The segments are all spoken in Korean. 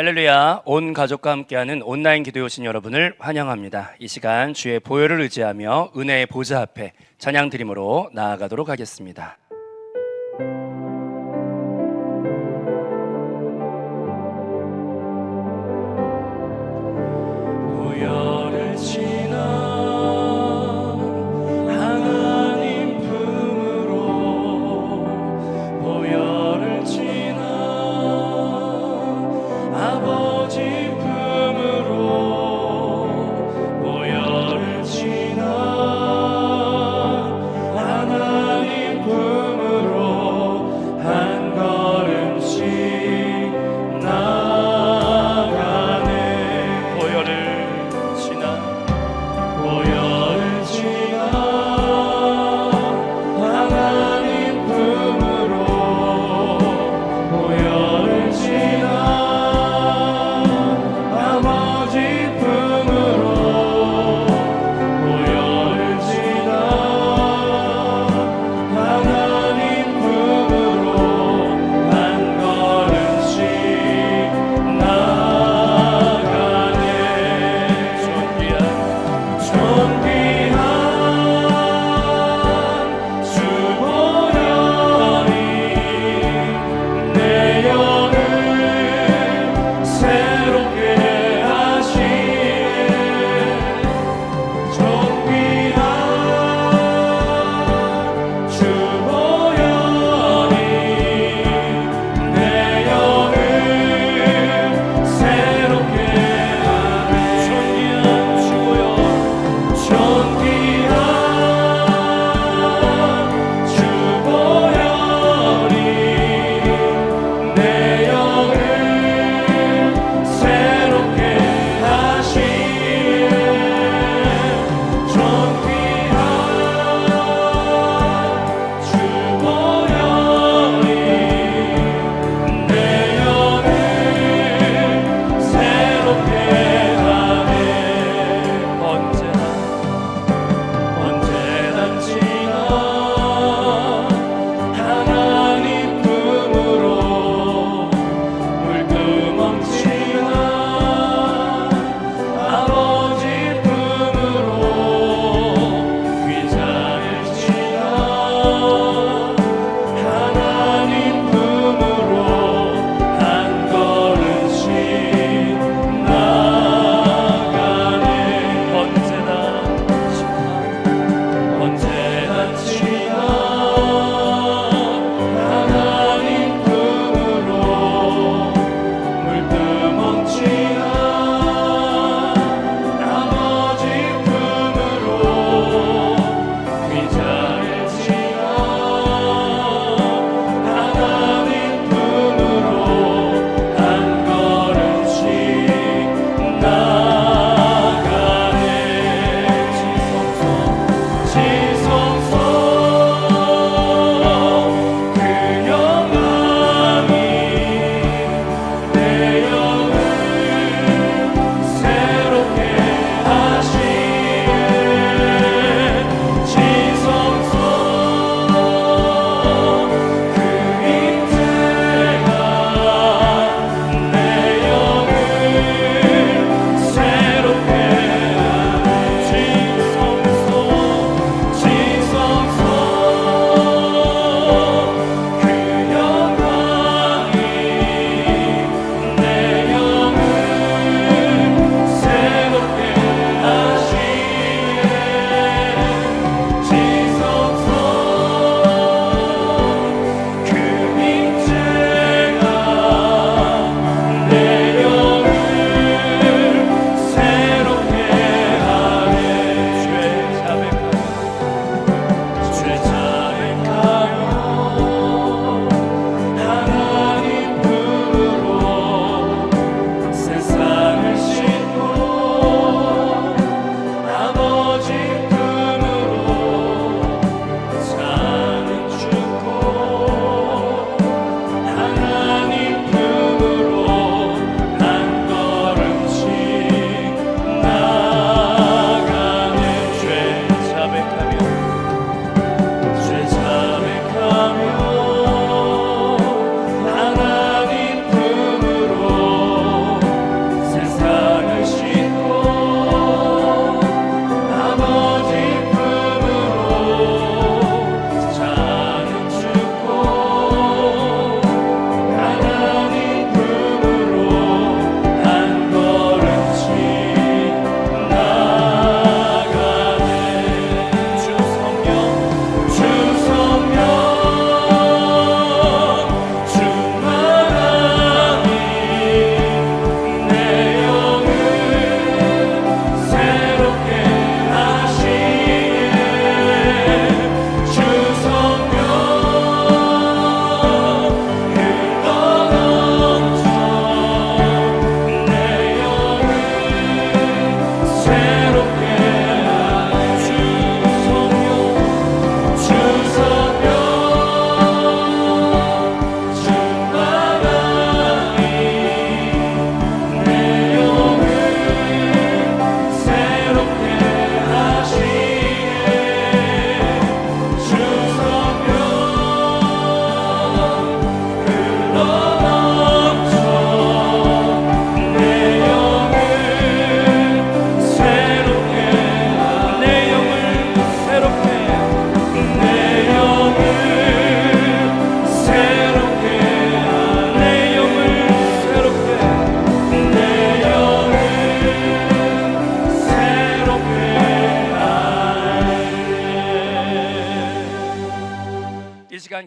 할렐루야, 온 가족과 함께하는 온라인 기도에 오신 여러분을 환영합니다. 이 시간 주의 보혈을 의지하며 은혜의 보좌 앞에 찬양 드림으로 나아가도록 하겠습니다. 보혈을 지나 하나님 품으로 보혈을 지나 아버지 품으로 보혈을 지나 하나님 품으로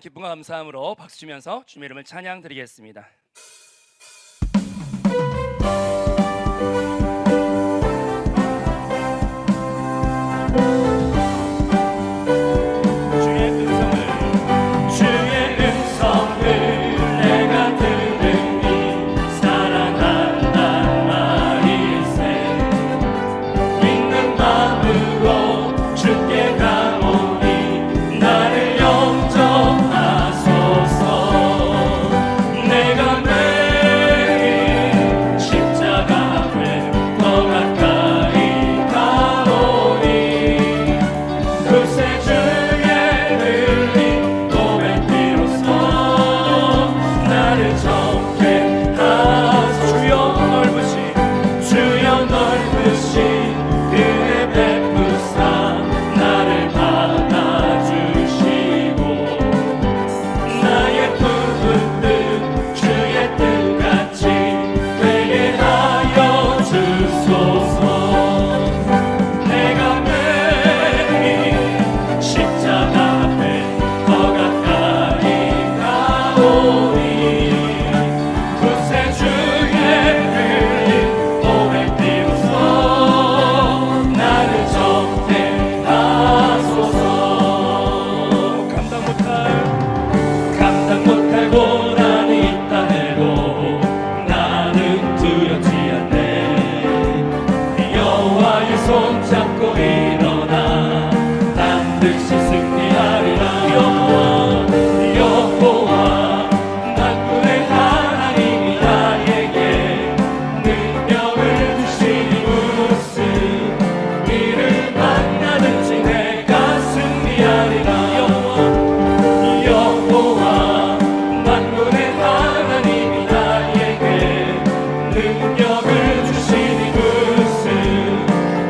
기쁨과 감사함으로 박수 치면서 주님의 이름을 찬양 드리겠습니다. 능력을 주시니 무슨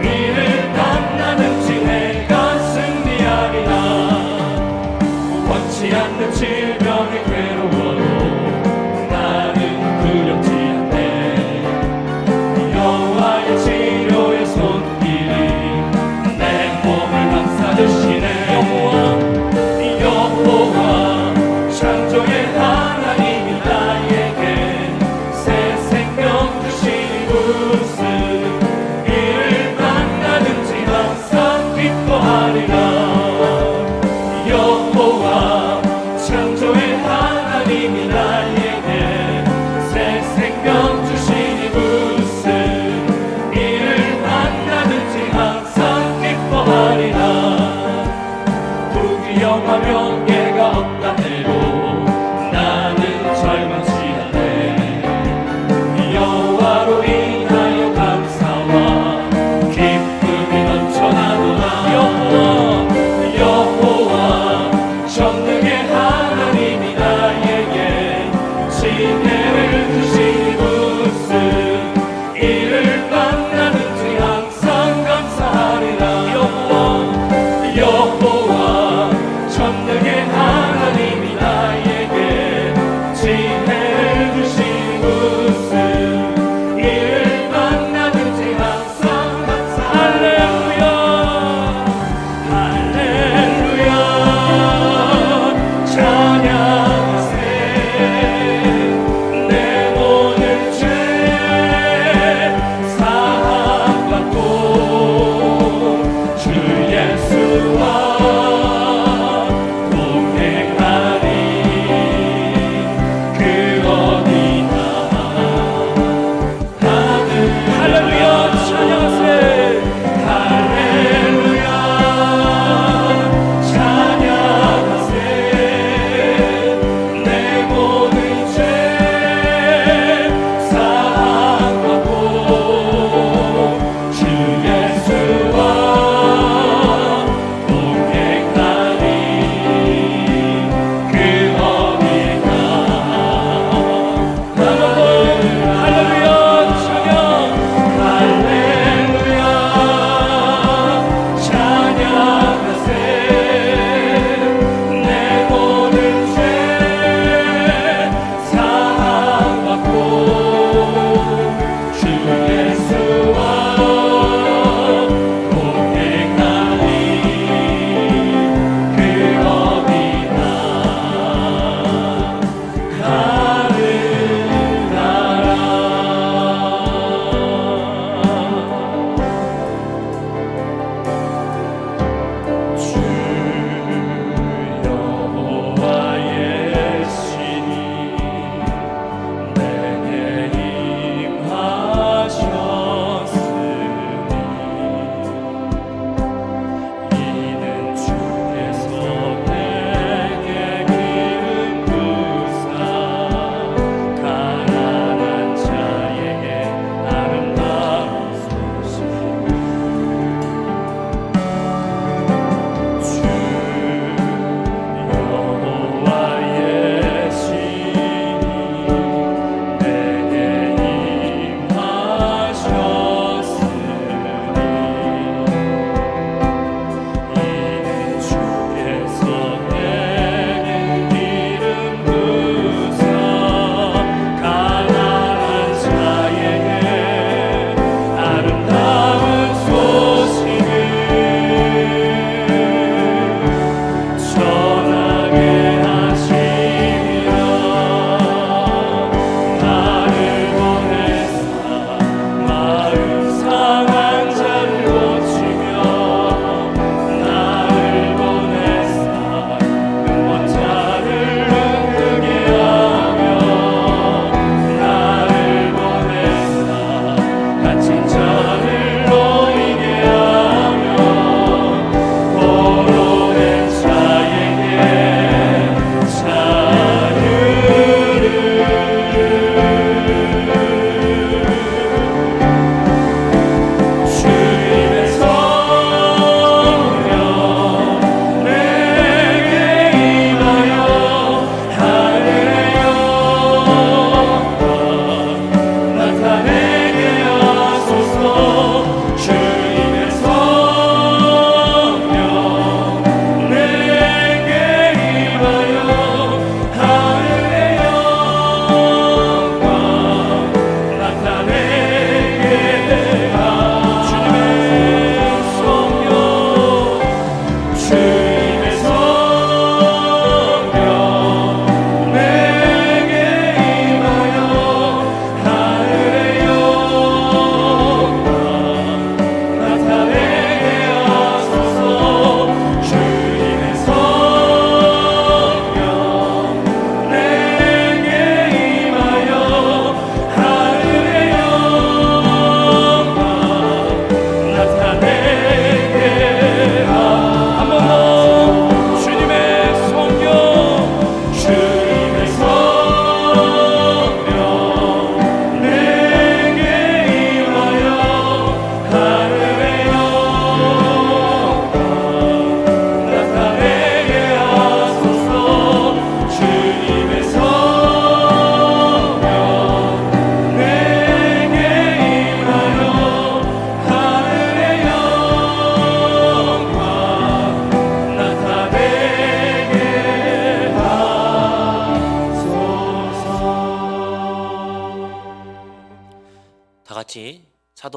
일을 만나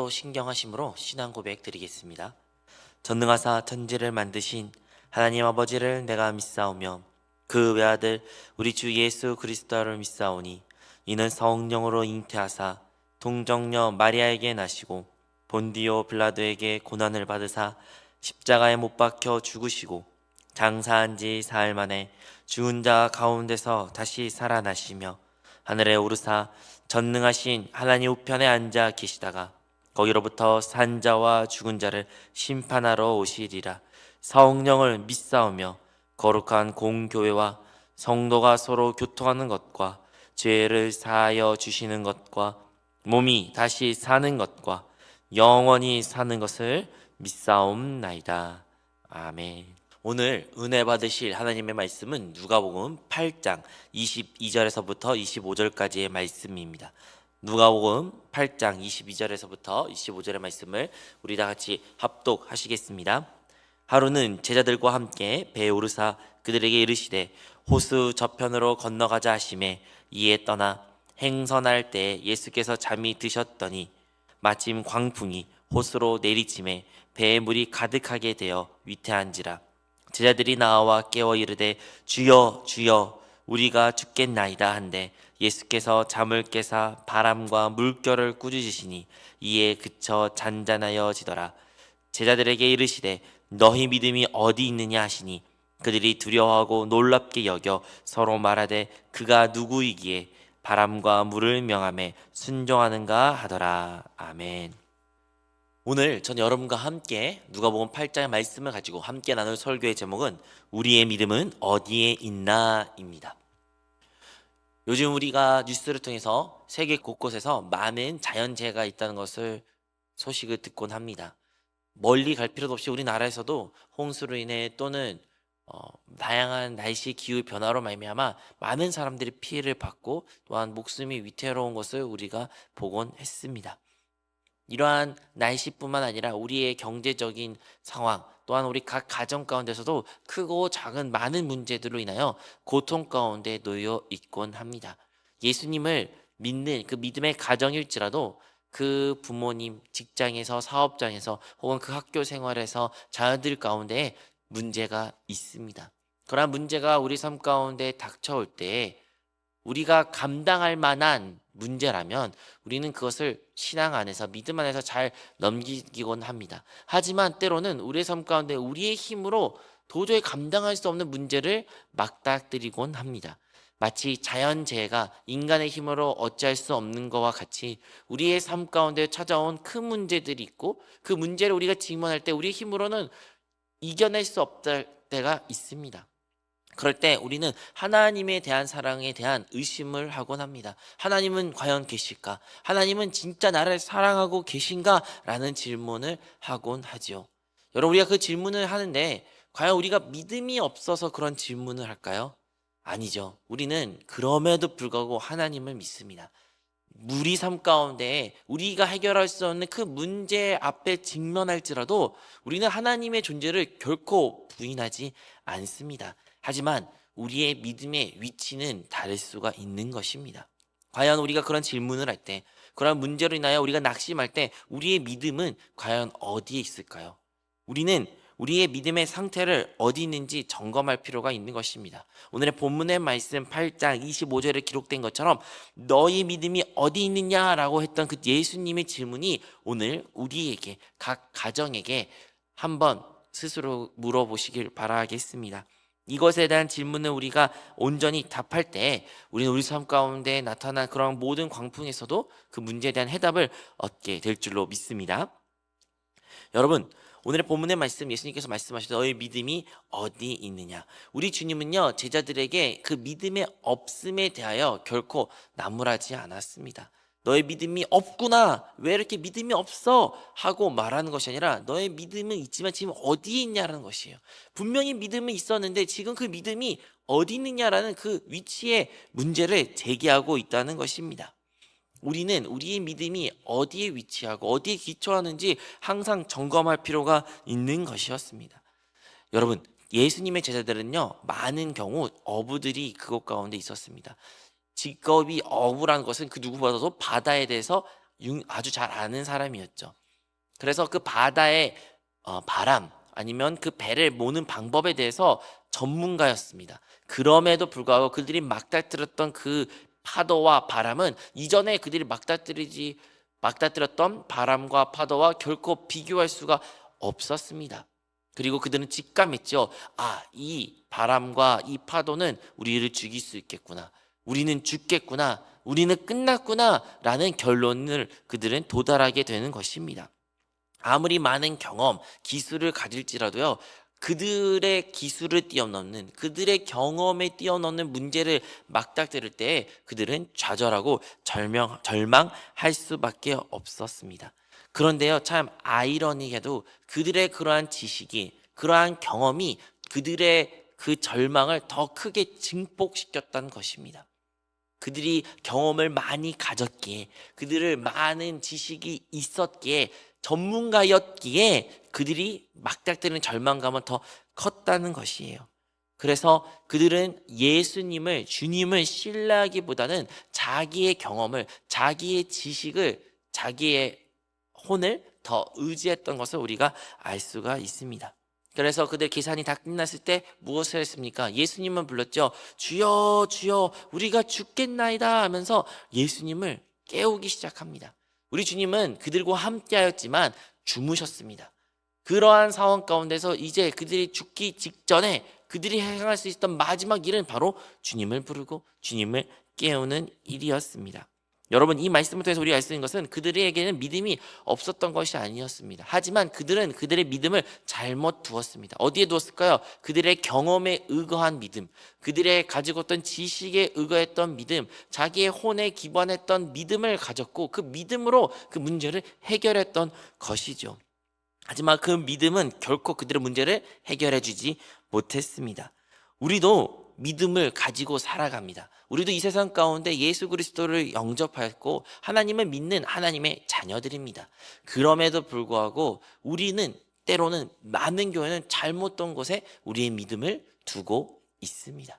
서로 신경하심으로 신앙 고백 드리겠습니다. 전능하사 천지를 만드신 하나님 아버지를 내가 믿사오며 그 외아들 우리 주 예수 그리스도를 믿사오니 이는 성령으로 잉태하사 동정녀 마리아에게 나시고 본디오 빌라도에게 고난을 받으사 십자가에 못 박혀 죽으시고 장사한 지 사흘 만에 죽은 자 가운데서 다시 살아나시며 하늘에 오르사 전능하신 하나님 우편에 앉아 계시다가 거기로부터 산 자와 죽은 자를 심판하러 오시리라. 성령을 믿사오며 거룩한 공교회와 성도가 서로 교통하는 것과 죄를 사하여 주시는 것과 몸이 다시 사는 것과 영원히 사는 것을 믿사옵나이다. 아멘. 오늘 은혜 받으실 하나님의 말씀은 누가복음 8장 22절에서부터 25절까지의 말씀입니다. 누가복음 8장 22절에서부터 25절의 말씀을 우리 다 같이 합독하시겠습니다. 하루는 제자들과 함께 배에 오르사 그들에게 이르시되 호수 저편으로 건너가자 하시매 이에 떠나 행선할 때 예수께서 잠이 드셨더니 마침 광풍이 호수로 내리침에 배에 물이 가득하게 되어 위태한지라. 제자들이 나와 깨워 이르되 주여 주여 우리가 죽겠나이다 한데 예수께서 잠을 깨사 바람과 물결을 꾸짖으시니 이에 그쳐 잔잔하여지더라. 제자들에게 이르시되 너희 믿음이 어디 있느냐 하시니 그들이 두려워하고 놀랍게 여겨 서로 말하되 그가 누구이기에 바람과 물을 명하매 순종하는가 하더라. 아멘. 오늘 전 여러분과 함께 누가복음 8장의 말씀을 가지고 함께 나눌 설교의 제목은 우리의 믿음은 어디에 있나입니다. 요즘 우리가 뉴스를 통해서 세계 곳곳에서 많은 자연재해가 있다는 것을 소식을 듣곤 합니다. 멀리 갈 필요도 없이 우리나라에서도 홍수로 인해 또는 다양한 날씨 기후 변화로 말미암아 많은 사람들이 피해를 받고 또한 목숨이 위태로운 것을 우리가 보곤 했습니다. 이러한 날씨뿐만 아니라 우리의 경제적인 상황 또한 우리 각 가정 가운데서도 크고 작은 많은 문제들로 인하여 고통 가운데 놓여 있곤 합니다. 예수님을 믿는 그 믿음의 가정일지라도 그 부모님 직장에서 사업장에서 혹은 그 학교 생활에서 자녀들 가운데 문제가 있습니다. 그러한 문제가 우리 삶 가운데 닥쳐올 때 우리가 감당할 만한 문제라면 우리는 그것을 신앙 안에서 믿음 안에서 잘 넘기곤 합니다. 하지만 때로는 우리의 삶 가운데 우리의 힘으로 도저히 감당할 수 없는 문제를 맞닥뜨리곤 합니다. 마치 자연재해가 인간의 힘으로 어찌할 수 없는 것과 같이 우리의 삶 가운데 찾아온 큰 문제들이 있고 그 문제를 우리가 직면할 때 우리의 힘으로는 이겨낼 수 없을 때가 있습니다. 그럴 때 우리는 하나님에 대한 사랑에 대한 의심을 하곤 합니다. 하나님은 과연 계실까? 하나님은 진짜 나를 사랑하고 계신가? 라는 질문을 하곤 하지요. 여러분, 우리가 그 질문을 하는데 과연 우리가 믿음이 없어서 그런 질문을 할까요? 아니죠. 우리는 그럼에도 불구하고 하나님을 믿습니다. 우리 삶 가운데 우리가 해결할 수 없는 그 문제 앞에 직면할지라도 우리는 하나님의 존재를 결코 부인하지 않습니다. 하지만 우리의 믿음의 위치는 다를 수가 있는 것입니다. 과연 우리가 그런 질문을 할 때, 그런 문제로 인하여 우리가 낙심할 때 우리의 믿음은 과연 어디에 있을까요? 우리는 우리의 믿음의 상태를 어디 있는지 점검할 필요가 있는 것입니다. 오늘의 본문의 말씀 8장 25절에 기록된 것처럼 너희 믿음이 어디 있느냐라고 했던 그 예수님의 질문이 오늘 우리에게 각 가정에게 한번 스스로 물어보시길 바라겠습니다. 이것에 대한 질문을 우리가 온전히 답할 때 우리는 우리 삶 가운데 나타난 그런 모든 광풍에서도 그 문제에 대한 해답을 얻게 될 줄로 믿습니다. 여러분, 오늘의 본문의 말씀 예수님께서 말씀하시되 너희 믿음이 어디 있느냐. 우리 주님은요 제자들에게 그 믿음의 없음에 대하여 결코 나무라지 않았습니다. 너의 믿음이 없구나, 왜 이렇게 믿음이 없어 하고 말하는 것이 아니라 너의 믿음은 있지만 지금 어디에 있냐라는 것이에요. 분명히 믿음은 있었는데 지금 그 믿음이 어디 있느냐라는 그 위치에 문제를 제기하고 있다는 것입니다. 우리는 우리의 믿음이 어디에 위치하고 어디에 기초하는지 항상 점검할 필요가 있는 것이었습니다. 여러분, 예수님의 제자들은요 많은 경우 어부들이 그곳 가운데 있었습니다. 직업이 어부라는 것은 그 누구보다도 바다에 대해서 아주 잘 아는 사람이었죠. 그래서 그 바다의 바람 아니면 그 배를 모는 방법에 대해서 전문가였습니다. 그럼에도 불구하고 그들이 맞닥뜨렸던 그 파도와 바람은 이전에 그들이 맞닥뜨렸던 바람과 파도와 결코 비교할 수가 없었습니다. 그리고 그들은 직감했죠. 이 바람과 이 파도는 우리를 죽일 수 있겠구나. 우리는 죽겠구나. 우리는 끝났구나. 라는 결론을 그들은 도달하게 되는 것입니다. 아무리 많은 경험, 기술을 가질지라도요, 그들의 기술을 뛰어넘는, 그들의 경험에 뛰어넘는 문제를 맞닥뜨릴 때 그들은 좌절하고 절망할 수밖에 없었습니다. 그런데요, 참 아이러니게도 그들의 그러한 지식이, 그러한 경험이 그들의 그 절망을 더 크게 증폭시켰다는 것입니다. 그들이 경험을 많이 가졌기에, 그들을 많은 지식이 있었기에, 전문가였기에 그들이 막닥뜨리는 절망감은 더 컸다는 것이에요. 그래서 그들은 예수님을, 주님을 신뢰하기보다는 자기의 경험을, 자기의 지식을, 자기의 혼을 더 의지했던 것을 우리가 알 수가 있습니다. 그래서 그들 계산이 다 끝났을 때 무엇을 했습니까? 예수님은 불렀죠. 주여 주여 우리가 죽겠나이다 하면서 예수님을 깨우기 시작합니다. 우리 주님은 그들과 함께 하였지만 주무셨습니다. 그러한 상황 가운데서 이제 그들이 죽기 직전에 그들이 행할 수 있었던 마지막 일은 바로 주님을 부르고 주님을 깨우는 일이었습니다. 여러분, 이 말씀을 통해서 우리가 알 수 있는 것은 그들에게는 믿음이 없었던 것이 아니었습니다. 하지만 그들은 그들의 믿음을 잘못 두었습니다. 어디에 두었을까요? 그들의 경험에 의거한 믿음, 그들의 가지고 있던 지식에 의거했던 믿음, 자기의 혼에 기반했던 믿음을 가졌고 그 믿음으로 그 문제를 해결했던 것이죠. 하지만 그 믿음은 결코 그들의 문제를 해결해 주지 못했습니다. 우리도 믿음을 가지고 살아갑니다. 우리도 이 세상 가운데 예수 그리스도를 영접하였고 하나님을 믿는 하나님의 자녀들입니다. 그럼에도 불구하고 우리는 때로는 많은 교회는 잘못된 곳에 우리의 믿음을 두고 있습니다.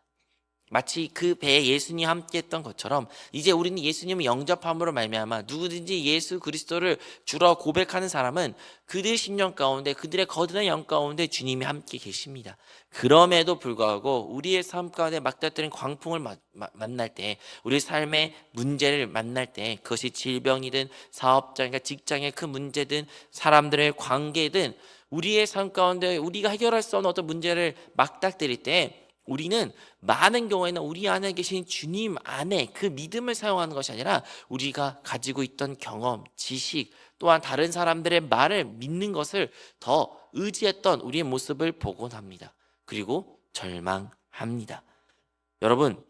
마치 그 배에 예수님이 함께했던 것처럼 이제 우리는 예수님을 영접함으로 말미암아 누구든지 예수 그리스도를 주로 고백하는 사람은 그들 심령 가운데, 그들의 거듭난 영 가운데 주님이 함께 계십니다. 그럼에도 불구하고 우리의 삶 가운데 막다뜨린 광풍을 만날 때, 우리의 삶의 문제를 만날 때, 그것이 질병이든 사업장이나 직장의 큰 문제든 사람들의 관계든 우리의 삶 가운데 우리가 해결할 수 없는 어떤 문제를 막닥뜨릴 때 우리는 많은 경우에는 우리 안에 계신 주님 안에 그 믿음을 사용하는 것이 아니라 우리가 가지고 있던 경험, 지식, 또한 다른 사람들의 말을 믿는 것을 더 의지했던 우리의 모습을 보곤 합니다. 그리고 절망합니다. 여러분,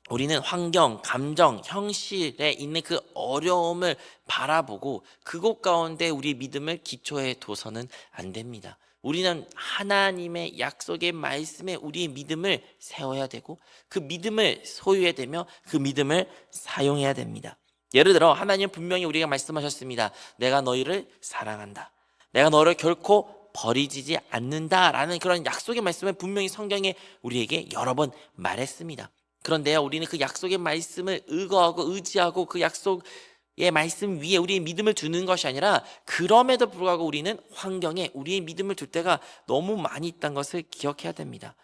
우리는 환경, 감정, 현실에 있는 그 어려움을 바라보고 그곳 가운데 우리의 믿음을 기초해 둬서는 안 됩니다. 우리는 하나님의 약속의 말씀에 우리의 믿음을 세워야 되고 그 믿음을 소유해야 되며 그 믿음을 사용해야 됩니다. 예를 들어 하나님은 분명히 우리가 말씀하셨습니다. 내가 너희를 사랑한다. 내가 너를 결코 버리지 않는다라는 그런 약속의 말씀을 분명히 성경에 우리에게 여러 번 말했습니다. 그런데요, 우리는 그 약속의 말씀을 의거하고 의지하고 그 약속의 말씀 위에 우리의 믿음을 두는 것이 아니라 그럼에도 불구하고 우리는 환경에 우리의 믿음을 둘 때가 너무 많이 있다는 것을 기억해야 됩니다.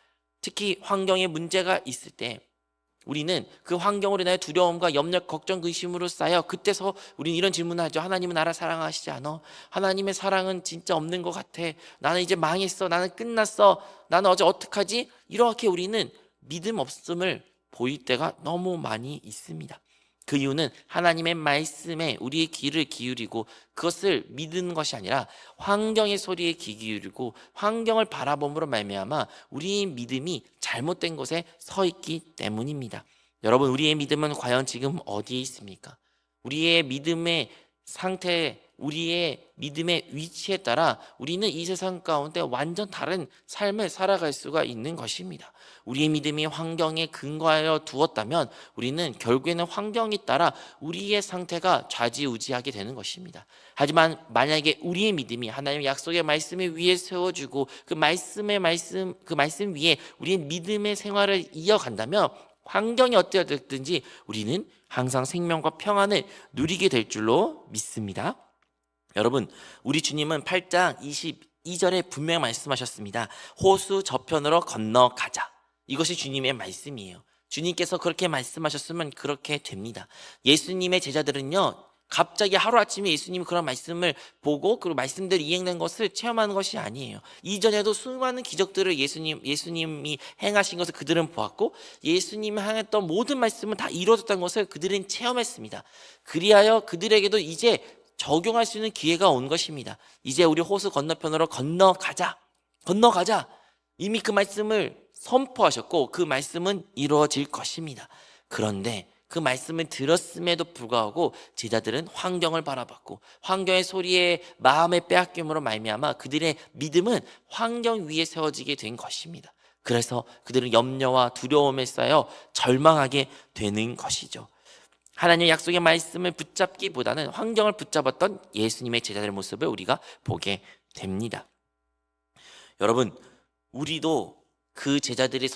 특히 환경에 문제가 있을 때 우리는 그 환경으로 인하여 두려움과 염려, 걱정, 의심으로 쌓여 그때서 우리는 이런 질문을 하죠. 하나님은 나를 사랑하시지 않아? 하나님의 사랑은 진짜 없는 것 같아. 나는 이제 망했어. 나는 끝났어. 나는 어제 어떡하지? 이렇게 우리는 믿음 없음을 보일 때가 너무 많이 있습니다. 그 이유는 하나님의 말씀에 우리의 귀를 기울이고 그것을 믿는 것이 아니라 환경의 소리에 귀 기울이고 환경을 바라봄으로 말미암아 우리의 믿음이 잘못된 곳에 서 있기 때문입니다. 여러분, 우리의 믿음은 과연 지금 어디에 있습니까? 우리의 믿음의 상태, 우리의 믿음의 위치에 따라 우리는 이 세상 가운데 완전 다른 삶을 살아갈 수가 있는 것입니다. 우리의 믿음이 환경에 근거하여 두었다면 우리는 결국에는 환경에 따라 우리의 상태가 좌지우지하게 되는 것입니다. 하지만 만약에 우리의 믿음이 하나님의 약속의 말씀에 위에 세워주고 그 말씀 위에 우리의 믿음의 생활을 이어간다면 환경이 어떠하든지 우리는 항상 생명과 평안을 누리게 될 줄로 믿습니다. 여러분, 우리 주님은 8장 22절에 분명히 말씀하셨습니다. 호수 저편으로 건너가자. 이것이 주님의 말씀이에요. 주님께서 그렇게 말씀하셨으면 그렇게 됩니다. 예수님의 제자들은요, 갑자기 하루아침에 예수님이 그런 말씀을 보고 그 말씀대로 이행된 것을 체험하는 것이 아니에요. 이전에도 수많은 기적들을 예수님이 행하신 것을 그들은 보았고, 예수님이 행했던 모든 말씀은 다 이루어졌다는 것을 그들은 체험했습니다. 그리하여 그들에게도 이제 적용할 수 있는 기회가 온 것입니다. 이제 우리 호수 건너편으로 건너가자. 이미 그 말씀을 선포하셨고 그 말씀은 이루어질 것입니다. 그런데 그 말씀을 들었음에도 불구하고 제자들은 환경을 바라봤고 환경의 소리에 마음의 빼앗김으로 말미암아 그들의 믿음은 환경 위에 세워지게 된 것입니다. 그래서 그들은 염려와 두려움에 쌓여 절망하게 되는 것이죠. 하나님의 약속의 말씀을 붙잡기보다는 환경을 붙잡았던 예수님의 제자들의 모습을 우리가 보게 됩니다. 여러분, 우리도 그 제자들이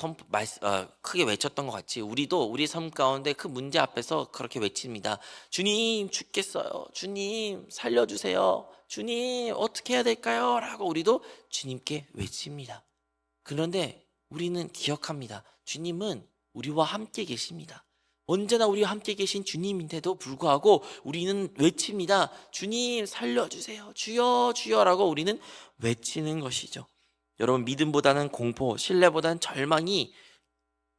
크게 외쳤던 것 같이 우리도 우리 삶 가운데 그 문제 앞에서 그렇게 외칩니다. 주님, 죽겠어요. 주님, 살려주세요. 주님, 어떻게 해야 될까요? 라고 우리도 주님께 외칩니다. 그런데 우리는 기억합니다. 주님은 우리와 함께 계십니다. 언제나 우리와 함께 계신 주님인데도 불구하고 우리는 외칩니다. 주님, 살려주세요. 주여, 주여라고 우리는 외치는 것이죠. 여러분, 믿음보다는 공포, 신뢰보다는 절망이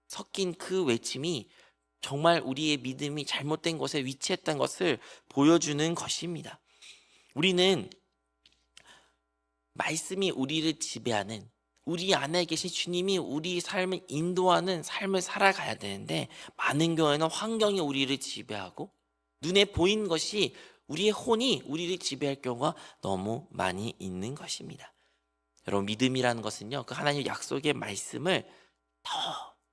섞인 그 외침이 정말 우리의 믿음이 잘못된 곳에 위치했다는 것을 보여주는 것입니다. 우리는 말씀이 우리를 지배하는, 우리 안에 계신 주님이 우리 삶을 인도하는 삶을 살아가야 되는데 많은 경우에는 환경이 우리를 지배하고 눈에 보이는 것이 우리의 혼이 우리를 지배할 경우가 너무 많이 있는 것입니다. 여러분, 믿음이라는 것은요, 그 하나님의 약속의 말씀을 더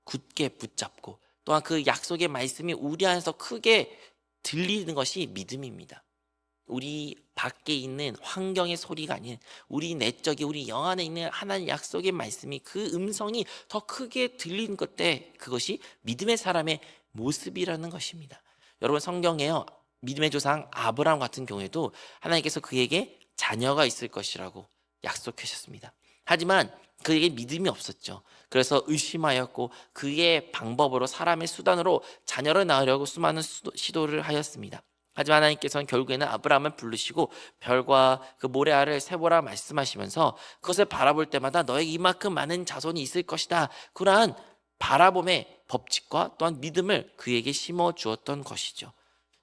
굳게 붙잡고 또한 그 약속의 말씀이 우리 안에서 크게 들리는 것이 믿음입니다. 우리 밖에 있는 환경의 소리가 아닌 우리 내적인 우리 영 안에 있는 하나님 약속의 말씀이 그 음성이 더 크게 들리는 것 때 그것이 믿음의 사람의 모습이라는 것입니다. 여러분, 성경에요, 믿음의 조상 아브라함 같은 경우에도 하나님께서 그에게 자녀가 있을 것이라고 약속하셨습니다. 하지만 그에게 믿음이 없었죠. 그래서 의심하였고 그의 방법으로 사람의 수단으로 자녀를 낳으려고 수많은 시도를 하였습니다. 하지만 하나님께서는 결국에는 아브라함을 부르시고 별과 그 모래알을 세보라 말씀하시면서 그것을 바라볼 때마다 너에게 이만큼 많은 자손이 있을 것이다. 그러한 바라봄의 법칙과 또한 믿음을 그에게 심어 주었던 것이죠.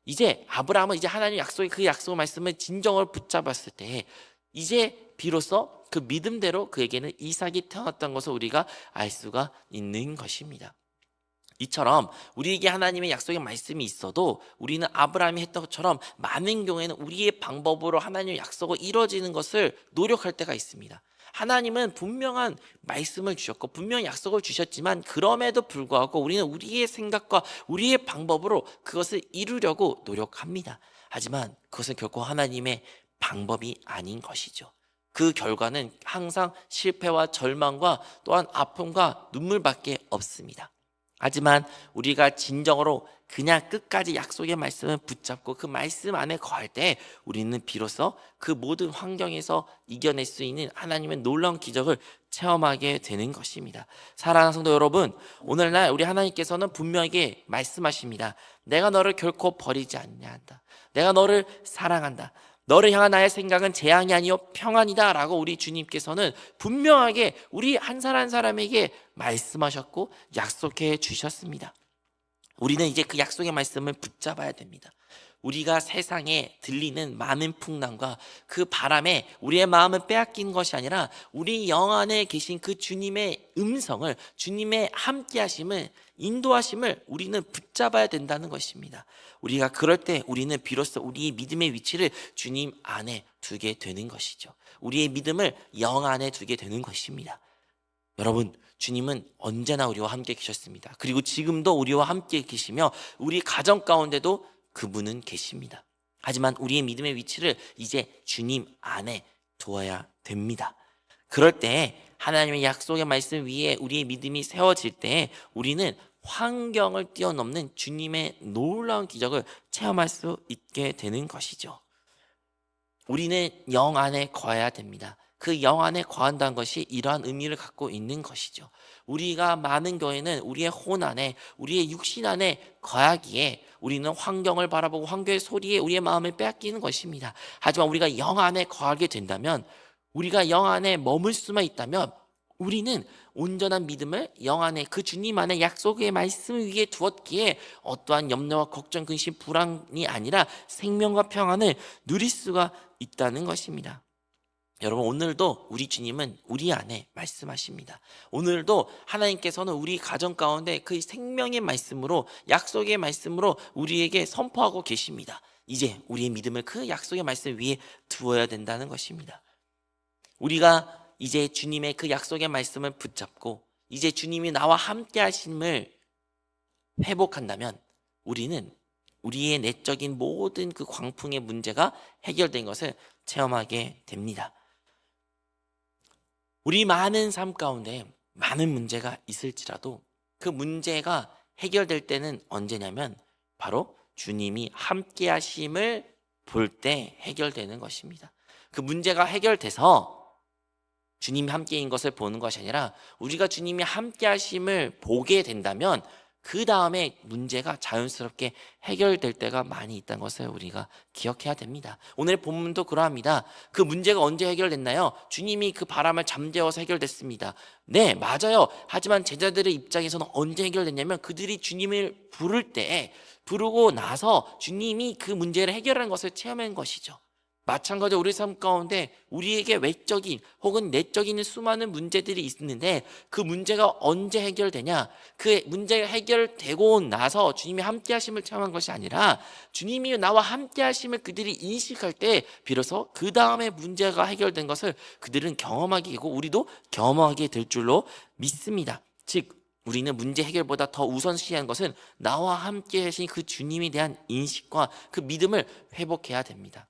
이제 아브라함은 이제 하나님 약속의 그 약속 말씀을 진정으로 붙잡았을 때 이제 비로소 그 믿음대로 그에게는 이삭이 태어났던 것을 우리가 알 수가 있는 것입니다. 이처럼 우리에게 하나님의 약속의 말씀이 있어도 우리는 아브라함이 했던 것처럼 많은 경우에는 우리의 방법으로 하나님의 약속이 이루어지는 것을 노력할 때가 있습니다. 하나님은 분명한 말씀을 주셨고 분명히 약속을 주셨지만 그럼에도 불구하고 우리는 우리의 생각과 우리의 방법으로 그것을 이루려고 노력합니다. 하지만 그것은 결코 하나님의 방법이 아닌 것이죠. 그 결과는 항상 실패와 절망과 또한 아픔과 눈물밖에 없습니다. 하지만 우리가 진정으로 그냥 끝까지 약속의 말씀을 붙잡고 그 말씀 안에 거할 때 우리는 비로소 그 모든 환경에서 이겨낼 수 있는 하나님의 놀라운 기적을 체험하게 되는 것입니다. 사랑하는 성도 여러분, 오늘날 우리 하나님께서는 분명하게 말씀하십니다. 내가 너를 결코 버리지 않냐 한다. 내가 너를 사랑한다. 너를 향한 나의 생각은 재앙이 아니요 평안이다 라고 우리 주님께서는 분명하게 우리 한 사람 한 사람에게 말씀하셨고 약속해 주셨습니다. 우리는 이제 그 약속의 말씀을 붙잡아야 됩니다. 우리가 세상에 들리는 많은 풍랑과 그 바람에 우리의 마음을 빼앗긴 것이 아니라 우리 영 안에 계신 그 주님의 음성을, 주님의 함께하심을, 인도하심을 우리는 붙잡아야 된다는 것입니다. 우리가 그럴 때 우리는 비로소 우리의 믿음의 위치를 주님 안에 두게 되는 것이죠. 우리의 믿음을 영 안에 두게 되는 것입니다. 여러분, 주님은 언제나 우리와 함께 계셨습니다. 그리고 지금도 우리와 함께 계시며 우리 가정 가운데도 그분은 계십니다. 하지만 우리의 믿음의 위치를 이제 주님 안에 두어야 됩니다. 그럴 때 하나님의 약속의 말씀 위에 우리의 믿음이 세워질 때 우리는 환경을 뛰어넘는 주님의 놀라운 기적을 체험할 수 있게 되는 것이죠. 우리는 영 안에 거해야 됩니다. 그 영 안에 거한다는 것이 이러한 의미를 갖고 있는 것이죠. 우리가 많은 교회는 우리의 혼 안에, 우리의 육신 안에 거하기에 우리는 환경을 바라보고 환경의 소리에 우리의 마음을 빼앗기는 것입니다. 하지만 우리가 영 안에 거하게 된다면, 우리가 영 안에 머물 수만 있다면 우리는 온전한 믿음을 영 안에 그 주님 안에 약속의 말씀 위에 두었기에 어떠한 염려와 걱정, 근심, 불안이 아니라 생명과 평안을 누릴 수가 있다는 것입니다. 여러분, 오늘도 우리 주님은 우리 안에 말씀하십니다. 오늘도 하나님께서는 우리 가정 가운데 그 생명의 말씀으로, 약속의 말씀으로 우리에게 선포하고 계십니다. 이제 우리의 믿음을 그 약속의 말씀 위에 두어야 된다는 것입니다. 우리가 이제 주님의 그 약속의 말씀을 붙잡고 이제 주님이 나와 함께 하심을 회복한다면 우리는 우리의 내적인 모든 그 광풍의 문제가 해결된 것을 체험하게 됩니다. 우리 많은 삶 가운데 많은 문제가 있을지라도 그 문제가 해결될 때는 언제냐면 바로 주님이 함께 하심을 볼 때 해결되는 것입니다. 그 문제가 해결돼서 주님이 함께인 것을 보는 것이 아니라 우리가 주님이 함께 하심을 보게 된다면 그 다음에 문제가 자연스럽게 해결될 때가 많이 있다는 것을 우리가 기억해야 됩니다. 오늘 본문도 그러합니다. 그 문제가 언제 해결됐나요? 주님이 그 바람을 잠재워서 해결됐습니다. 네, 맞아요. 하지만 제자들의 입장에서는 언제 해결됐냐면 그들이 주님을 부르고 나서 주님이 그 문제를 해결하는 것을 체험한 것이죠. 마찬가지로 우리 삶 가운데 우리에게 외적인 혹은 내적인 수많은 문제들이 있는데 그 문제가 언제 해결되냐? 그 문제가 해결되고 나서 주님이 함께 하심을 체험한 것이 아니라 주님이 나와 함께 하심을 그들이 인식할 때 비로소 그 다음에 문제가 해결된 것을 그들은 경험하게 되고 우리도 경험하게 될 줄로 믿습니다. 즉 우리는 문제 해결보다 더 우선시한 것은 나와 함께 하신 그 주님에 대한 인식과 그 믿음을 회복해야 됩니다.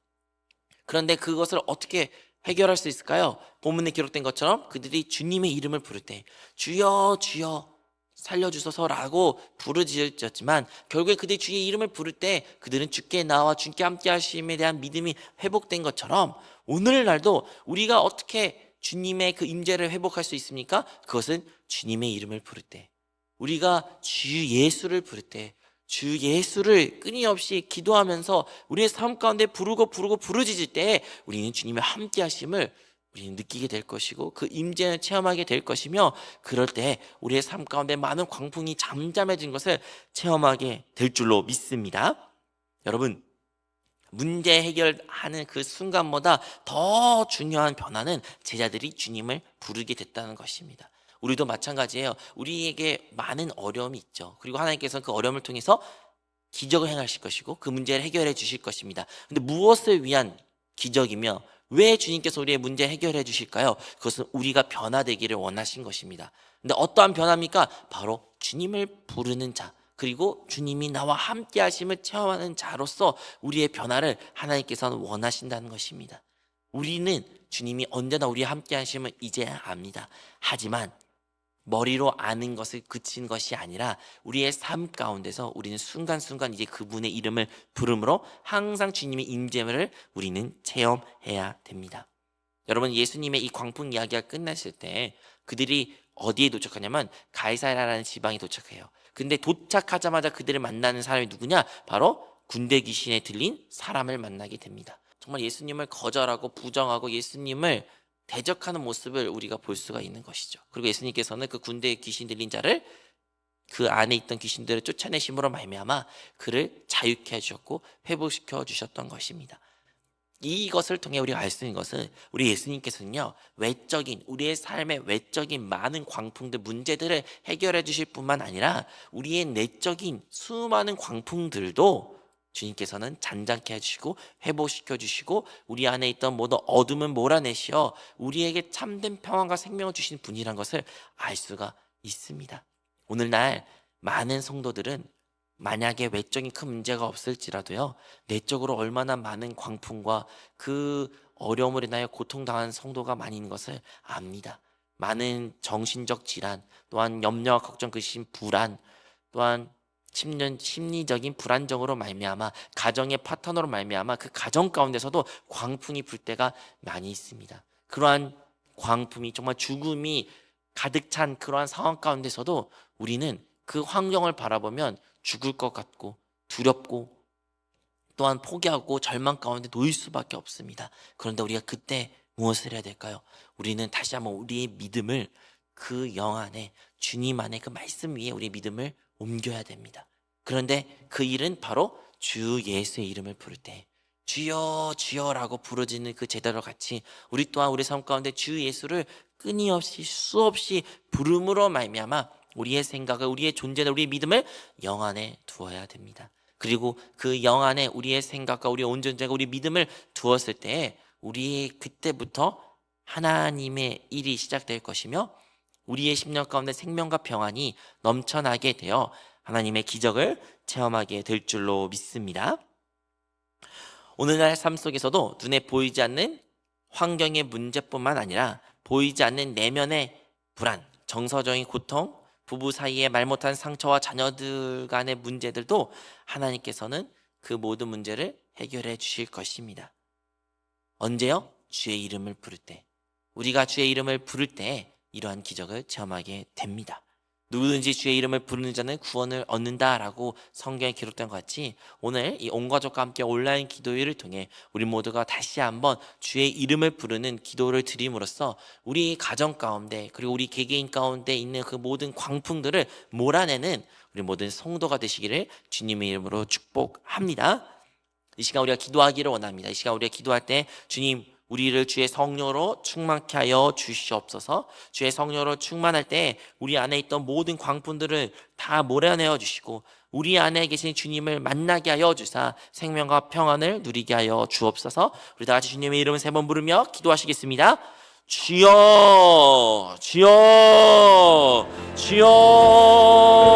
그런데 그것을 어떻게 해결할 수 있을까요? 본문에 기록된 것처럼 그들이 주님의 이름을 부를 때 주여 주여 살려주소서라고 부르짖었지만 결국에 그들이 주의 이름을 부를 때 그들은 주께 나와 주께 함께 하심에 대한 믿음이 회복된 것처럼 오늘날도 우리가 어떻게 주님의 그 임재를 회복할 수 있습니까? 그것은 주님의 이름을 부를 때, 우리가 주 예수를 부를 때, 주 예수를 끊임없이 기도하면서 우리의 삶 가운데 부르짖을 때 우리는 주님의 함께 하심을 우리는 느끼게 될 것이고 그 임재를 체험하게 될 것이며 그럴 때 우리의 삶 가운데 많은 광풍이 잠잠해진 것을 체험하게 될 줄로 믿습니다. 여러분, 문제 해결하는 그 순간보다 더 중요한 변화는 제자들이 주님을 부르게 됐다는 것입니다. 우리도 마찬가지예요. 우리에게 많은 어려움이 있죠. 그리고 하나님께서는 그 어려움을 통해서 기적을 행하실 것이고 그 문제를 해결해 주실 것입니다. 근데 무엇을 위한 기적이며 왜 주님께서 우리의 문제 해결해 주실까요? 그것은 우리가 변화되기를 원하신 것입니다. 근데 어떠한 변화입니까? 바로 주님을 부르는 자, 그리고 주님이 나와 함께 하심을 체험하는 자로서 우리의 변화를 하나님께서는 원하신다는 것입니다. 우리는 주님이 언제나 우리와 함께 하심을 이제 압니다. 하지만 머리로 아는 것을 그친 것이 아니라 우리의 삶 가운데서 우리는 순간순간 이제 그분의 이름을 부름으로 항상 주님의 임재를 우리는 체험해야 됩니다. 여러분, 예수님의 이 광풍 이야기가 끝났을 때 그들이 어디에 도착하냐면 가이사랴라는 지방에 도착해요. 근데 도착하자마자 그들을 만나는 사람이 누구냐? 바로 군대 귀신에 들린 사람을 만나게 됩니다. 정말 예수님을 거절하고 부정하고 예수님을 대적하는 모습을 우리가 볼 수가 있는 것이죠. 그리고 예수님께서는 그 군대에 귀신 들린 자를 그 안에 있던 귀신들을 쫓아내심으로 말미암아 그를 자유케 해주셨고 회복시켜 주셨던 것입니다. 이것을 통해 우리가 알 수 있는 것은 우리 예수님께서는요, 우리의 삶의 외적인 많은 광풍들, 문제들을 해결해 주실 뿐만 아니라 우리의 내적인 수많은 광풍들도 주님께서는 잔잔케 해주시고 회복시켜 주시고 우리 안에 있던 모든 어둠은 몰아내시어 우리에게 참된 평안과 생명을 주신 분이란 것을 알 수가 있습니다. 오늘날 많은 성도들은 만약에 외적인 큰 문제가 없을지라도요, 내적으로 얼마나 많은 광풍과 그 어려움을 인하여 고통당하는 성도가 많이 있는 것을 압니다. 많은 정신적 질환, 또한 염려와 걱정, 근심, 불안, 또한 심리적인 불안정으로 말미암아 가정의 파탄으로 말미암아 그 가정 가운데서도 광풍이 불 때가 많이 있습니다. 그러한 광풍이 정말 죽음이 가득 찬 그러한 상황 가운데서도 우리는 그 환경을 바라보면 죽을 것 같고 두렵고 또한 포기하고 절망 가운데 놓일 수밖에 없습니다. 그런데 우리가 그때 무엇을 해야 될까요? 우리는 다시 한번 우리의 믿음을 그 영 안에 주님 안에 그 말씀 위에 우리의 믿음을 옮겨야 됩니다. 그런데 그 일은 바로 주 예수의 이름을 부를 때 주여 주여라고 부르짖는 그 제자들과 같이 우리 또한 우리 삶 가운데 주 예수를 끊임없이 수없이 부름으로 말미암아 우리의 생각을 우리의 존재를 우리의 믿음을 영 안에 두어야 됩니다. 그리고 그 영 안에 우리의 생각과 우리의 온 존재가 우리 믿음을 두었을 때 우리의 그때부터 하나님의 일이 시작될 것이며 우리의 심령 가운데 생명과 평안이 넘쳐나게 되어 하나님의 기적을 체험하게 될 줄로 믿습니다. 오늘날 삶 속에서도 눈에 보이지 않는 환경의 문제뿐만 아니라 보이지 않는 내면의 불안, 정서적인 고통, 부부 사이의 말 못한 상처와 자녀들 간의 문제들도 하나님께서는 그 모든 문제를 해결해 주실 것입니다. 언제요? 주의 이름을 부를 때. 우리가 주의 이름을 부를 때 이러한 기적을 체험하게 됩니다. 누구든지 주의 이름을 부르는 자는 구원을 얻는다라고 성경에 기록된 것 같이 오늘 이 온 가족과 함께 온라인 기도회를 통해 우리 모두가 다시 한번 주의 이름을 부르는 기도를 드림으로써 우리 가정 가운데 그리고 우리 개개인 가운데 있는 그 모든 광풍들을 몰아내는 우리 모든 성도가 되시기를 주님의 이름으로 축복합니다. 이 시간 우리가 기도하기를 원합니다. 이 시간 우리가 기도할 때 주님 우리를 주의 성령으로 충만케 하여 주시옵소서. 주의 성령으로 충만할 때 우리 안에 있던 모든 광풍들을 다 몰아내어 주시고 우리 안에 계신 주님을 만나게 하여 주사 생명과 평안을 누리게 하여 주옵소서. 우리 다 같이 주님의 이름을 3번 부르며 기도하시겠습니다. 주여 주여 주여.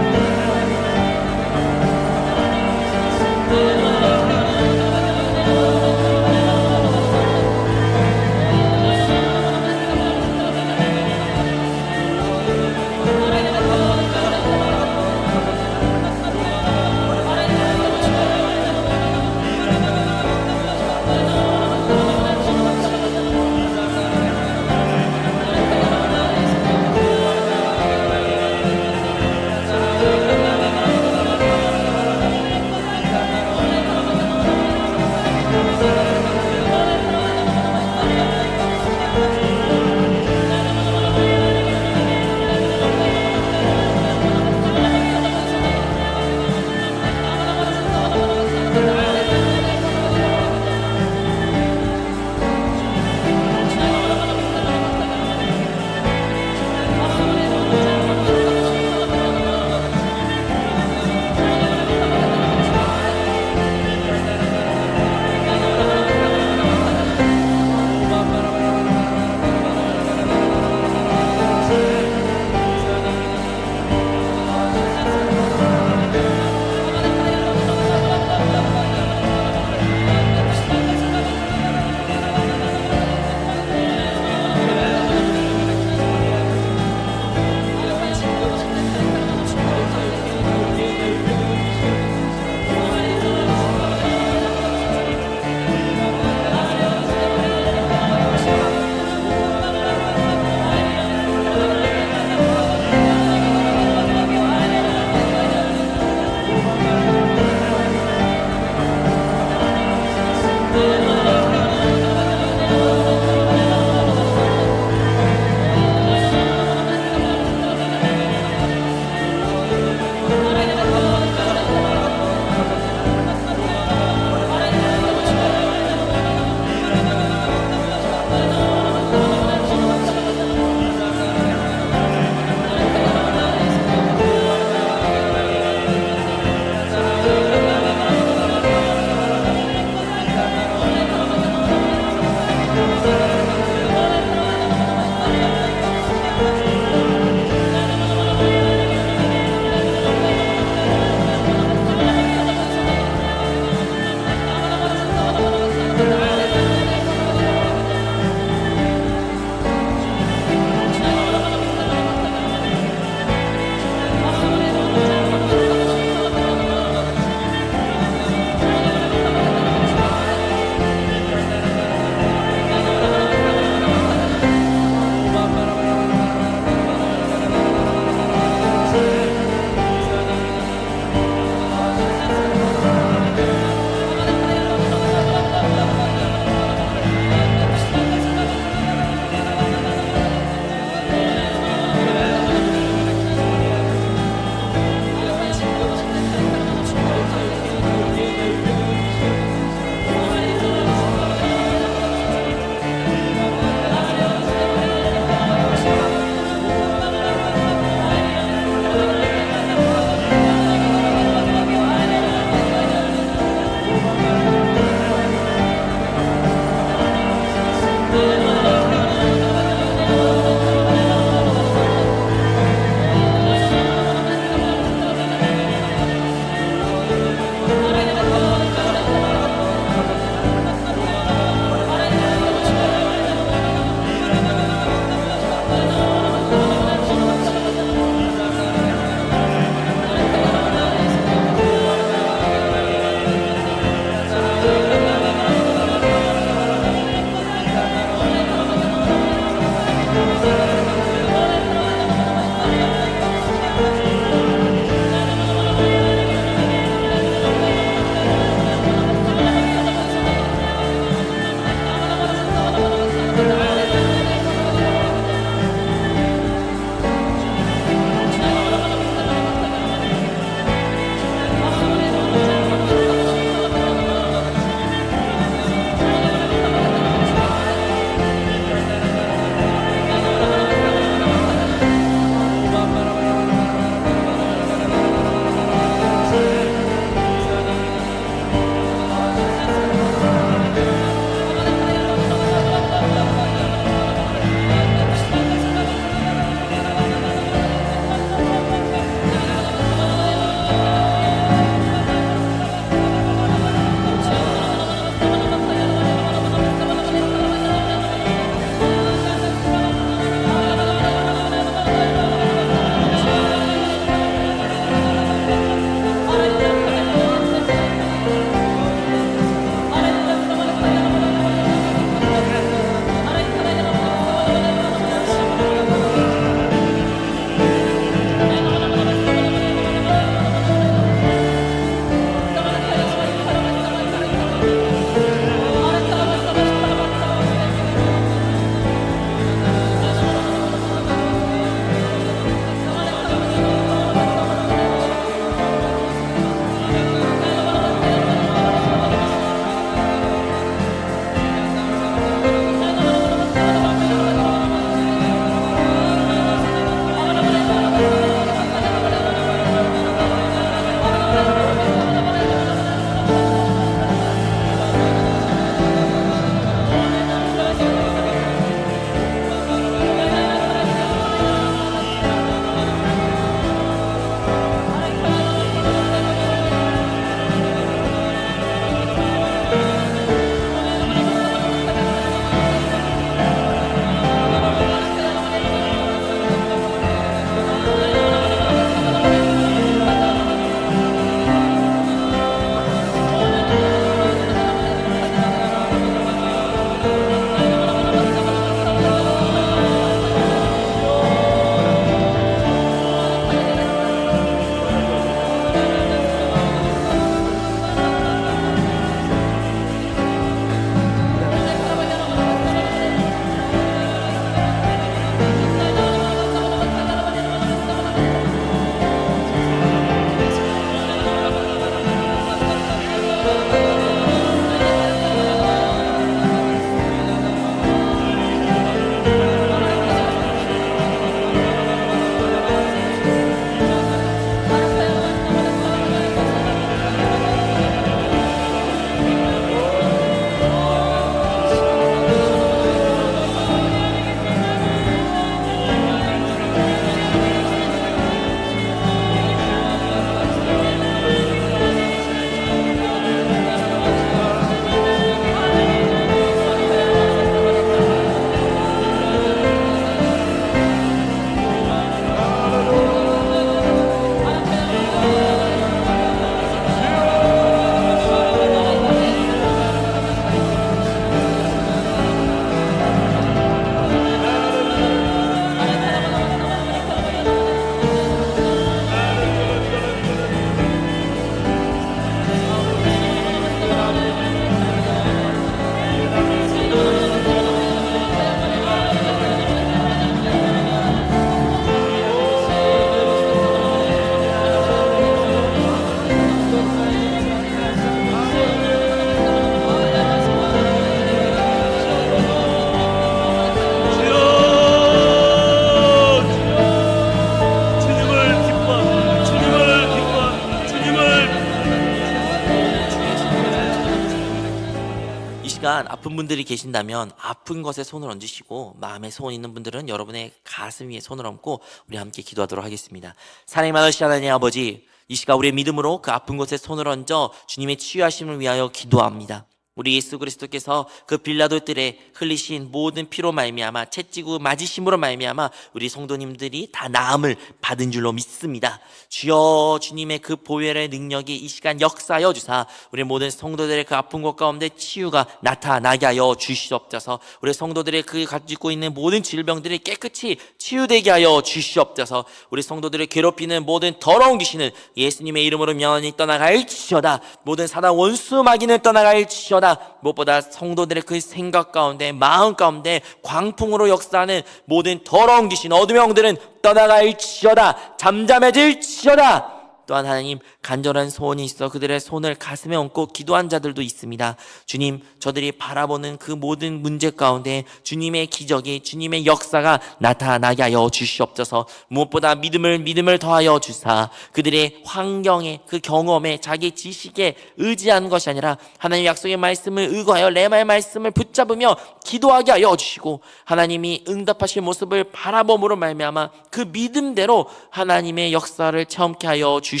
시간 아픈 분들이 계신다면 아픈 것에 손을 얹으시고 마음에 소원 있는 분들은 여러분의 가슴 위에 손을 얹고 우리 함께 기도하도록 하겠습니다. 사랑이 많으신 하나님 아버지, 이 시간 우리의 믿음으로 그 아픈 곳에 손을 얹어 주님의 치유하심을 위하여 기도합니다. 우리 예수 그리스도께서 그 빌라도들의 흘리신 모든 피로 말미암아 채찍으로 맞으심으로 말미암아 우리 성도님들이 다 나음을 받은 줄로 믿습니다. 주여, 주님의 그 보혈의 능력이 이 시간 역사하여 주사 우리 모든 성도들의 그 아픈 곳 가운데 치유가 나타나게 하여 주시옵소서. 우리 성도들의 그 가지고 있는 모든 질병들이 깨끗이 치유되게 하여 주시옵소서. 우리 성도들을 괴롭히는 모든 더러운 귀신은 예수님의 이름으로 명하니 떠나갈지어다. 모든 사단 원수 마귀는 떠나갈지어다. 무엇보다 성도들의 그 생각 가운데 마음 가운데 광풍으로 역사하는 모든 더러운 귀신 어둠의 영들은 떠나갈지어다. 잠잠해질지어다. 또한 하나님, 간절한 소원이 있어 그들의 손을 가슴에 얹고 기도한 자들도 있습니다. 주님, 저들이 바라보는 그 모든 문제 가운데 주님의 기적이, 주님의 역사가 나타나게 하여 주시옵소서. 무엇보다 믿음을 더하여 주사 그들의 환경에, 그 경험에, 자기 지식에 의지하는 것이 아니라 하나님 약속의 말씀을 의거하여 레마의 말씀을 붙잡으며 기도하게 하여 주시고 하나님이 응답하실 모습을 바라봄으로 말미암아 그 믿음대로 하나님의 역사를 체험케 하여 주시옵소서.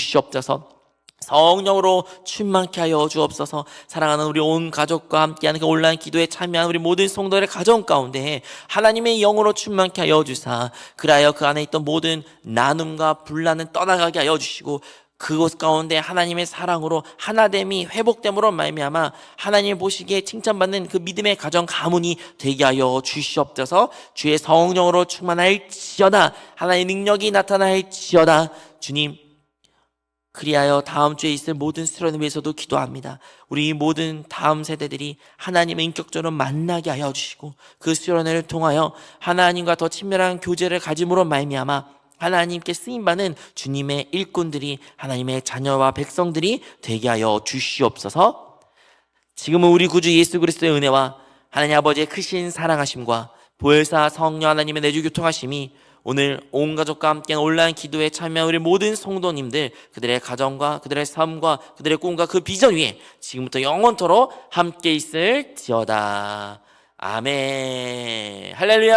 성령으로 충만케 하여 주옵소서. 사랑하는 우리 온 가족과 함께하는 그 온라인 기도에 참여한 우리 모든 성도들의 가정 가운데 하나님의 영으로 충만케 하여 주사 그리하여 그 안에 있던 모든 나눔과 분란은 떠나가게 하여 주시고 그곳 가운데 하나님의 사랑으로 하나됨이 회복됨으로 말미암아 하나님 보시기에 칭찬받는 그 믿음의 가정 가문이 되게 하여 주시옵소서. 주의 성령으로 충만할지어다. 하나님의 능력이 나타날지어다. 주님, 그리하여 다음 주에 있을 모든 수련을 위해서도 기도합니다. 우리 모든 다음 세대들이 하나님의 인격적으로 만나게 하여 주시고 그 수련회를 통하여 하나님과 더 친밀한 교제를 가짐으로 말미암아 하나님께 쓰임받는 주님의 일꾼들이, 하나님의 자녀와 백성들이 되게 하여 주시옵소서. 지금은 우리 구주 예수 그리스도의 은혜와 하나님 아버지의 크신 사랑하심과 보혜사 성령 하나님의 내주 교통하심이 오늘 온 가족과 함께 온라인 기도에 참여한 우리 모든 성도님들, 그들의 가정과 그들의 삶과 그들의 꿈과 그 비전 위에 지금부터 영원토록 함께 있을지어다. 아멘. 할렐루야.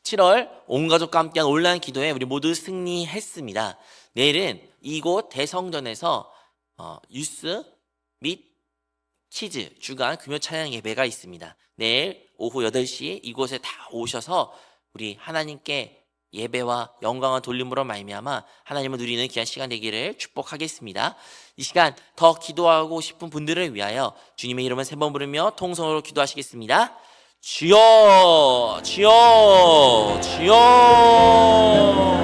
7월 온 가족과 함께한 온라인 기도에 우리 모두 승리했습니다. 내일은 이곳 대성전에서 유스 및 치즈 주간 금요 찬양 예배가 있습니다. 내일 오후 8시 이곳에 다 오셔서 우리 하나님께 예배와 영광을 돌림으로 말미암아 하나님을 누리는 귀한 시간 되기를 축복하겠습니다. 이 시간 더 기도하고 싶은 분들을 위하여 주님의 이름을 3번 부르며 통성으로 기도하시겠습니다. 주여, 주여, 주여.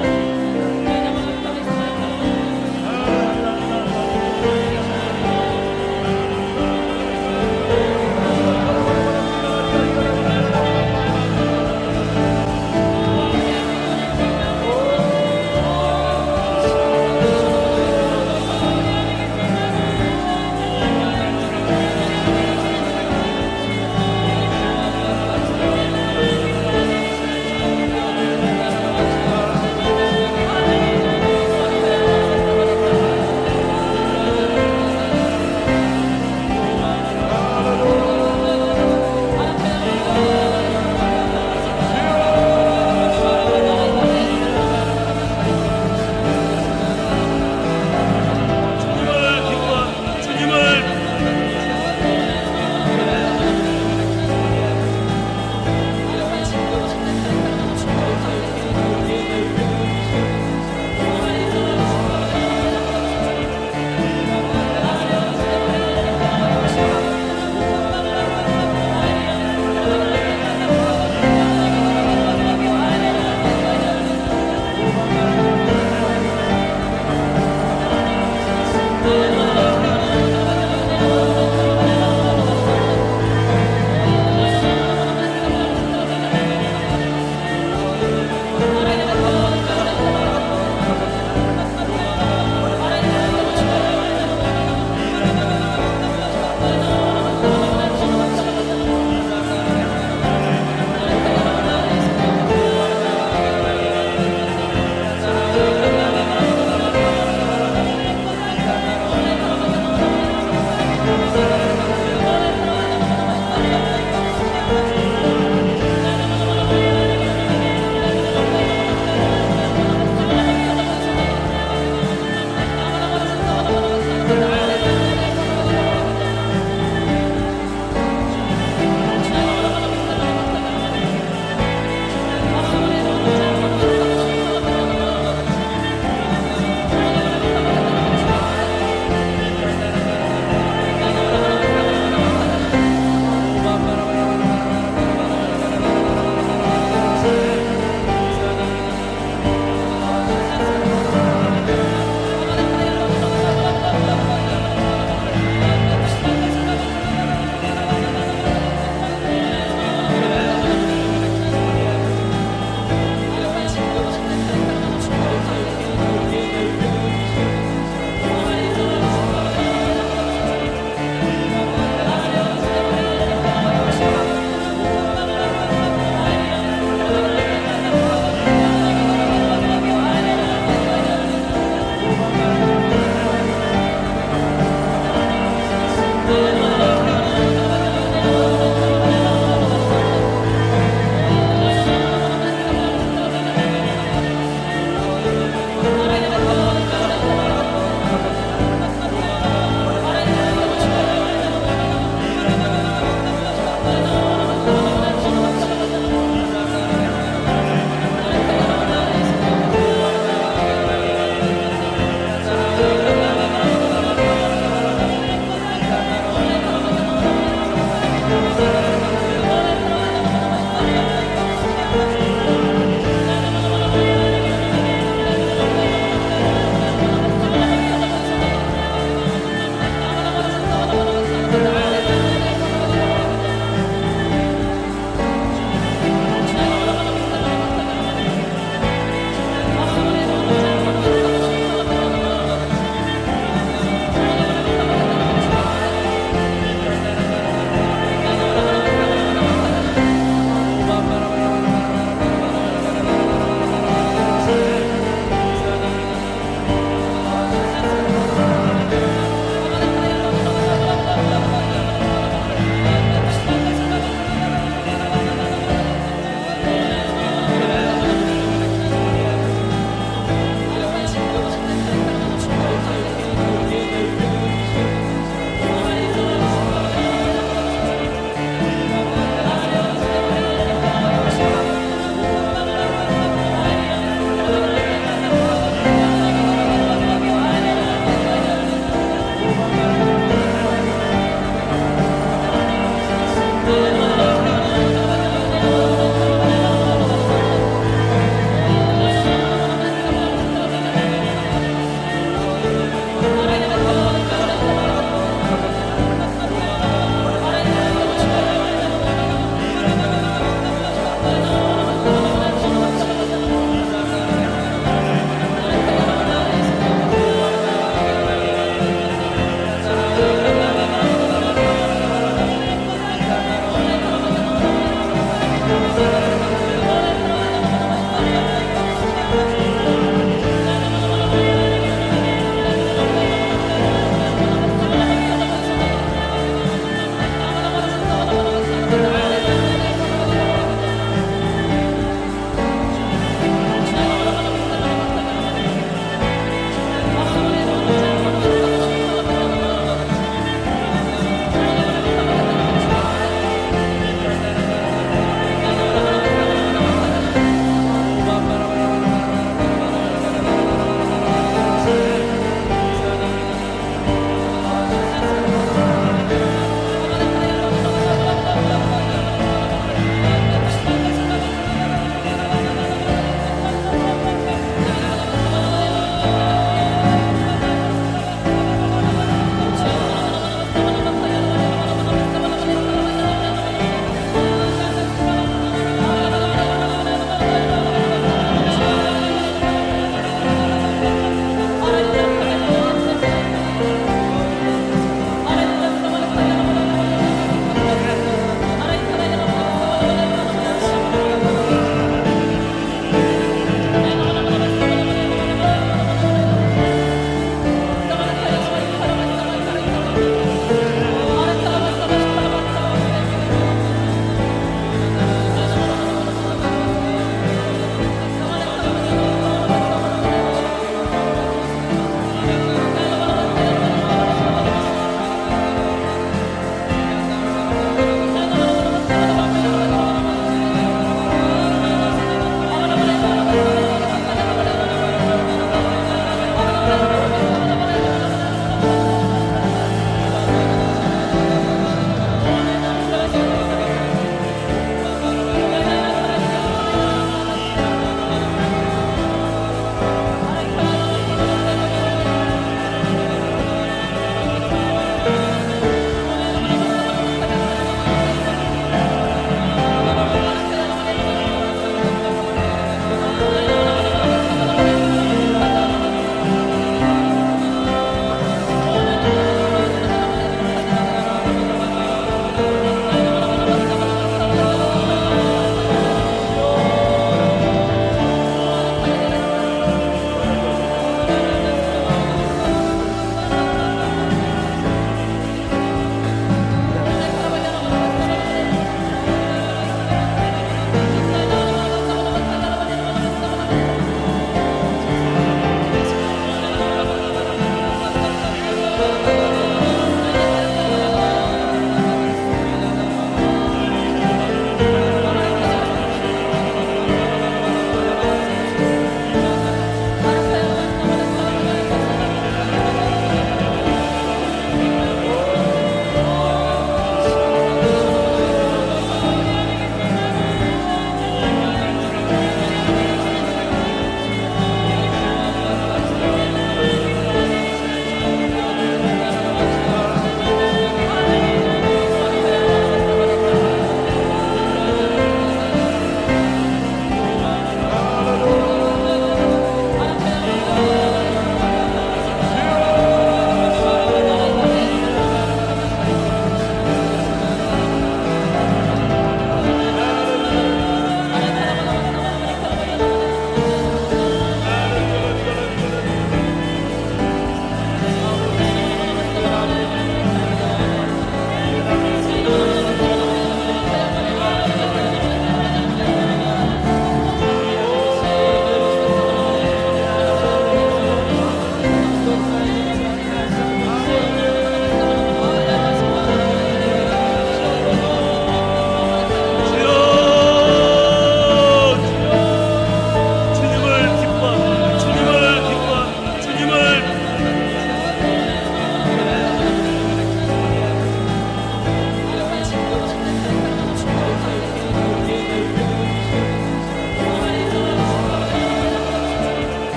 주옵소서.